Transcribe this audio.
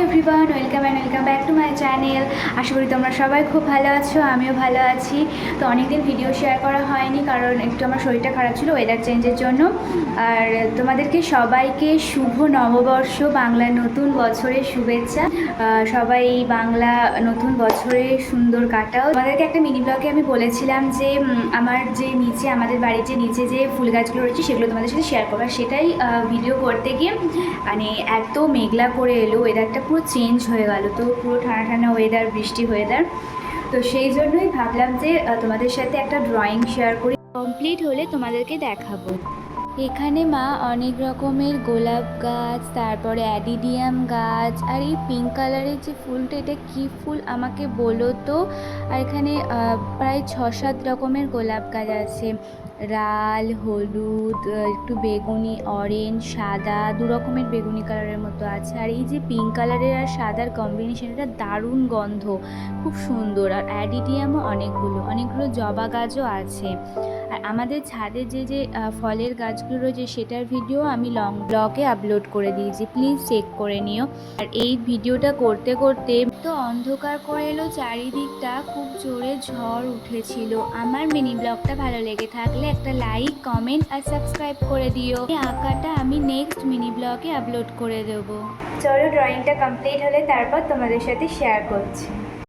Everyone, welcome back to my channel. আশা করি তোমরা সবাই খুব ভালো আছো, আমিও ভালো আছি। তো অনেকদিন ভিডিও শেয়ার করা হয়নি, কারণ একটু আমার শরীরটা খারাপ ছিল ওয়েদার চেঞ্জের জন্য। আর তোমাদেরকে সবাইকে শুভ নববর্ষ, বাংলা নতুন বছরের শুভেচ্ছা। সবাই বাংলা নতুন বছরে সুন্দর কাটাও। তোমাদেরকে একটা মিনি ব্লগে আমি বলেছিলাম যে আমাদের বাড়ির যে নিচে যে ফুল গাছগুলো রয়েছে সেগুলো তোমাদের সাথে শেয়ার করবো। সেটাই ভিডিও করতে গিয়ে মানে এত মেঘলা করে এলো, ওয়েদারটা পুরো চেঞ্জ হয়ে গেল। তো পুরো ঠান্ডা ঠান্ডা ওয়েদার, বৃষ্টি ওয়েদার। তো সেই জন্যই ভাবলাম যে তোমাদের সাথে একটা ড্রয়িং শেয়ার করি, কমপ্লিট হলে তোমাদেরকে দেখাবো। এখানে মা অনেক রকমের গোলাপ গাছ, তারপরে অ্যাডিডিয়াম গাছ, আর এই পিঙ্ক কালারের যে ফুলটা, এটা কি ফুল আমাকে বলো তো। আর এখানে প্রায় 6-7 রকমের গোলাপ গাছ আছে, লাল, হলুদ, একটু বেগুনি, অরেঞ্জ, সাদা, 2 রকমের বেগুনি কালারের মতো আছে। আর এই যে পিঙ্ক কালারের আর সাদার কম্বিনেশন, এটা দারুণ গন্ধ, খুব সুন্দর। আর অ্যাডিডিয়ামও অনেকগুলো জবা গাছও আছে। আর আমাদের ছাদে যে ফলের গাছগুলো রয়েছে সেটার ভিডিও আমি লং ব্লগে আপলোড করে দিয়েছি, প্লিজ চেক করে নিও। আর এই ভিডিওটা করতে করতে তো অন্ধকার করে এলো চারিদিকটা, খুব জোরে ঝড় উঠেছিল। আমার মিনি ব্লগটা ভালো লেগে থাকলে একটা লাইক, কমেন্ট আর সাবস্ক্রাইব করে দিও। এই আঁকাটা আমি নেক্সট মিনি ব্লগে আপলোড করে দেবো। চলো, ড্রয়িংটা কমপ্লিট হলে তারপর তোমাদের সাথে শেয়ার করছি।